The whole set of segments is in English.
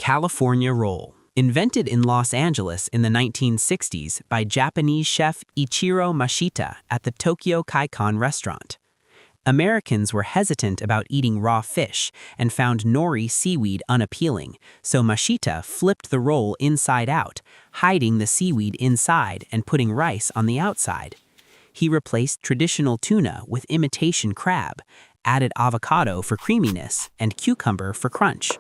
California roll. Invented in Los Angeles in the 1960s by Japanese chef Ichiro Mashita at the Tokyo Kaikan restaurant. Americans were hesitant about eating raw fish and found nori seaweed unappealing, so Mashita flipped the roll inside out, hiding the seaweed inside and putting rice on the outside. He replaced traditional tuna with imitation crab, added avocado for creaminess and cucumber for crunch.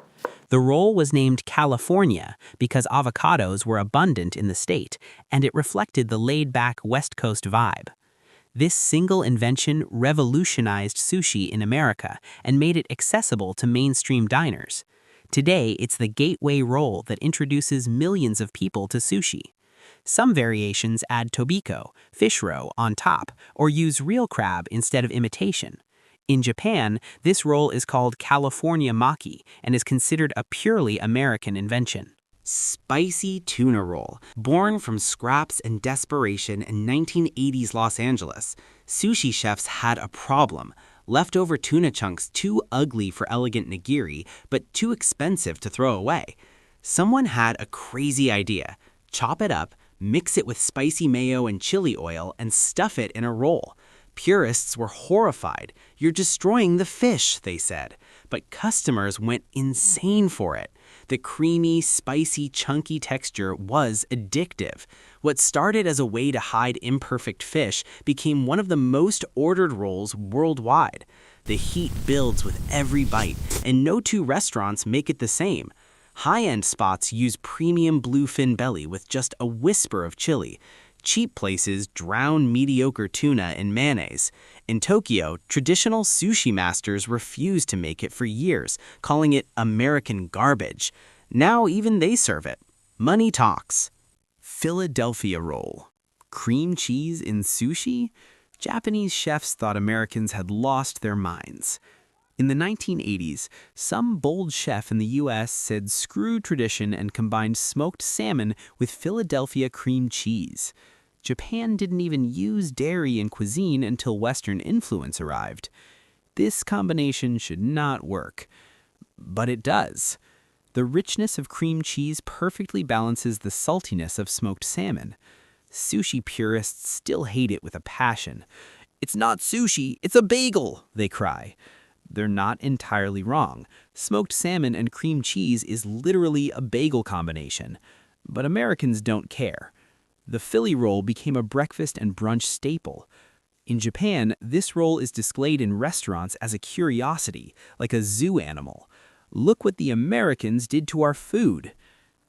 The roll was named California because avocados were abundant in the state, and it reflected the laid-back West Coast vibe. This single invention revolutionized sushi in America and made it accessible to mainstream diners. Today, it's the gateway roll that introduces millions of people to sushi. Some variations add tobiko, fish roe, on top, or use real crab instead of imitation. In Japan, this roll is called California maki and is considered a purely American invention. Spicy tuna roll. Born from scraps and desperation in 1980s Los Angeles, sushi chefs had a problem. Leftover tuna chunks too ugly for elegant nigiri, but too expensive to throw away. Someone had a crazy idea. Chop it up, mix it with spicy mayo and chili oil, and stuff it in a roll. Purists were horrified. "You're destroying the fish," they said. But customers went insane for it. The creamy, spicy, chunky texture was addictive. What started as a way to hide imperfect fish became one of the most ordered rolls worldwide. The heat builds with every bite, and no two restaurants make it the same. High-end spots use premium bluefin belly with just a whisper of chili. Cheap places drown mediocre tuna in mayonnaise. In Tokyo, traditional sushi masters refused to make it for years, calling it American garbage. Now even they serve it. Money talks. Philadelphia roll. Cream cheese in sushi? Japanese chefs thought Americans had lost their minds. In the 1980s, some bold chef in the US said screw tradition and combined smoked salmon with Philadelphia cream cheese. Japan didn't even use dairy in cuisine until Western influence arrived. This combination should not work. But it does. The richness of cream cheese perfectly balances the saltiness of smoked salmon. Sushi purists still hate it with a passion. "It's not sushi, it's a bagel," they cry. They're not entirely wrong. Smoked salmon and cream cheese is literally a bagel combination. But Americans don't care. The Philly roll became a breakfast and brunch staple. In Japan, this roll is displayed in restaurants as a curiosity, like a zoo animal. Look what the Americans did to our food.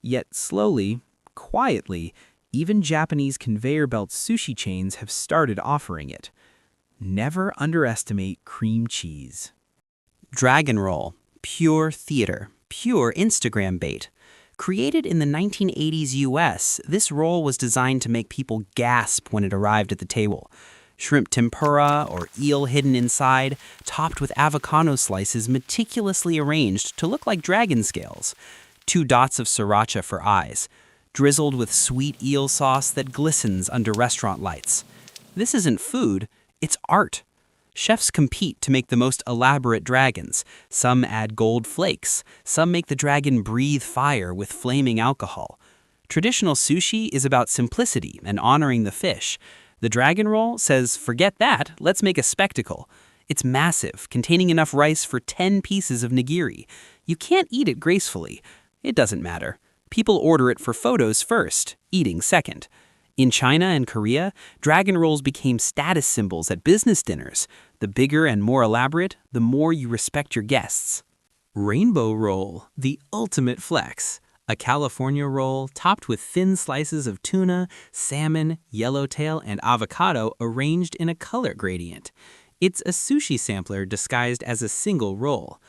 Yet slowly, quietly, even Japanese conveyor belt sushi chains have started offering it. Never underestimate cream cheese. Dragon roll. Pure theater. Pure Instagram bait. Created in the 1980s US, this roll was designed to make people gasp when it arrived at the table. Shrimp tempura or eel hidden inside, topped with avocado slices meticulously arranged to look like dragon scales. 2 dots of sriracha for eyes, drizzled with sweet eel sauce that glistens under restaurant lights. This isn't food, it's art. Chefs compete to make the most elaborate dragons. Some add gold flakes. Some make the dragon breathe fire with flaming alcohol. Traditional sushi is about simplicity and honoring the fish. The dragon roll says, forget that, let's make a spectacle. It's massive, containing enough rice for 10 pieces of nigiri. You can't eat it gracefully. It doesn't matter. People order it for photos first, eating second. In China and Korea, dragon rolls became status symbols at business dinners. The bigger and more elaborate, the more you respect your guests. Rainbow roll, the ultimate flex. A California roll topped with thin slices of tuna, salmon, yellowtail, and avocado arranged in a color gradient. It's a sushi sampler disguised as a single roll.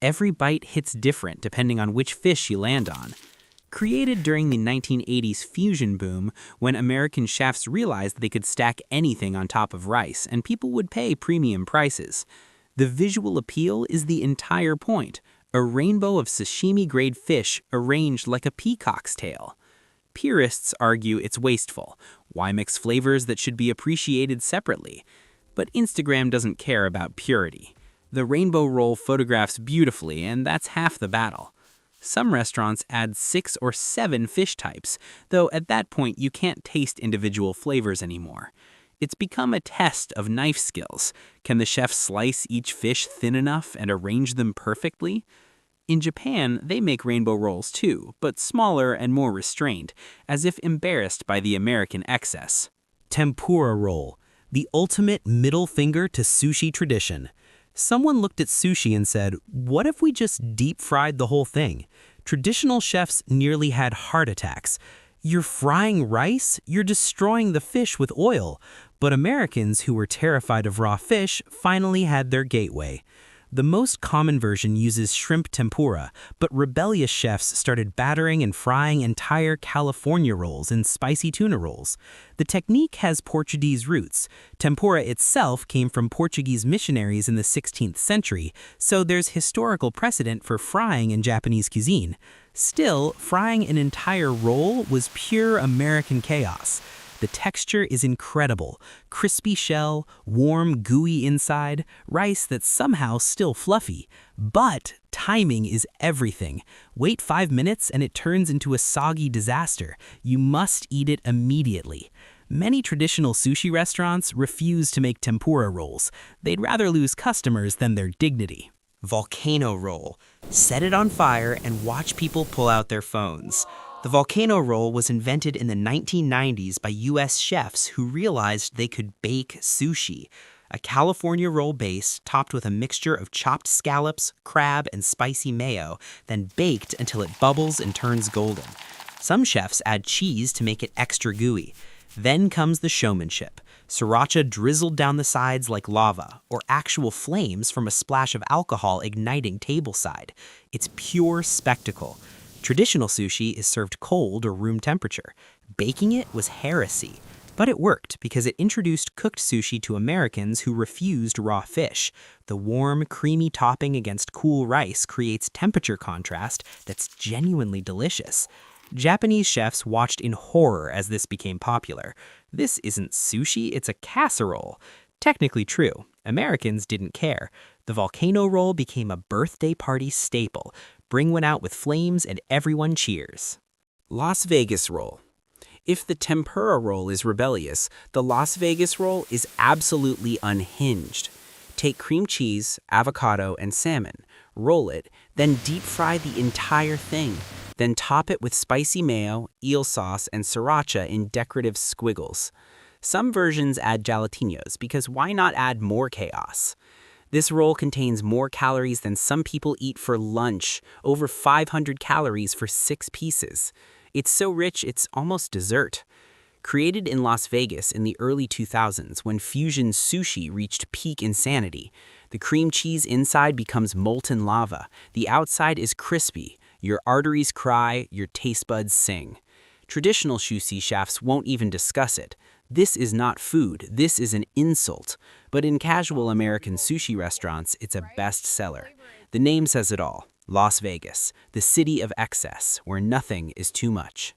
Every bite hits different depending on which fish you land on. Created during the 1980s fusion boom, when American chefs realized they could stack anything on top of rice and people would pay premium prices. The visual appeal is the entire point, a rainbow of sashimi-grade fish arranged like a peacock's tail. Purists argue it's wasteful. Why mix flavors that should be appreciated separately? But Instagram doesn't care about purity. The rainbow roll photographs beautifully, and that's half the battle. Some restaurants add 6 or 7 fish types, though at that point you can't taste individual flavors anymore. It's become a test of knife skills. Can the chef slice each fish thin enough and arrange them perfectly? In Japan, they make rainbow rolls too, but smaller and more restrained, as if embarrassed by the American excess. Tempura roll, the ultimate middle finger to sushi tradition. Someone looked at sushi and said, what if we just deep fried the whole thing? Traditional chefs nearly had heart attacks. You're frying rice? You're destroying the fish with oil. But Americans who were terrified of raw fish finally had their gateway. The most common version uses shrimp tempura, but rebellious chefs started battering and frying entire California rolls in spicy tuna rolls. The technique has Portuguese roots. Tempura itself came from Portuguese missionaries in the 16th century, so there's historical precedent for frying in Japanese cuisine. Still, frying an entire roll was pure American chaos. The texture is incredible. Crispy shell, warm, gooey inside, rice that's somehow still fluffy. But timing is everything. Wait 5 minutes and it turns into a soggy disaster. You must eat it immediately. Many traditional sushi restaurants refuse to make tempura rolls. They'd rather lose customers than their dignity. Volcano roll. Set it on fire and watch people pull out their phones. The volcano roll was invented in the 1990s by US chefs who realized they could bake sushi, a California roll base topped with a mixture of chopped scallops, crab, and spicy mayo, then baked until it bubbles and turns golden. Some chefs add cheese to make it extra gooey. Then comes the showmanship. Sriracha drizzled down the sides like lava, or actual flames from a splash of alcohol igniting tableside. It's pure spectacle. Traditional sushi is served cold or room temperature. Baking it was heresy, but it worked because it introduced cooked sushi to Americans who refused raw fish. The warm, creamy topping against cool rice creates temperature contrast that's genuinely delicious. Japanese chefs watched in horror as this became popular. This isn't sushi, it's a casserole. Technically true. Americans didn't care. The volcano roll became a birthday party staple. Bring one out with flames and everyone cheers. Las Vegas roll. If the tempura roll is rebellious, the Las Vegas roll is absolutely unhinged. Take cream cheese, avocado, and salmon, roll it, then deep fry the entire thing. Then top it with spicy mayo, eel sauce, and sriracha in decorative squiggles. Some versions add jalapenos because why not add more chaos? This roll contains more calories than some people eat for lunch, over 500 calories for 6 pieces. It's so rich, it's almost dessert. Created in Las Vegas in the early 2000s when fusion sushi reached peak insanity, the cream cheese inside becomes molten lava. The outside is crispy. Your arteries cry, your taste buds sing. Traditional sushi chefs won't even discuss it. This is not food, this is an insult. But in casual American sushi restaurants, it's a bestseller. The name says it all. Las Vegas, the city of excess, where nothing is too much.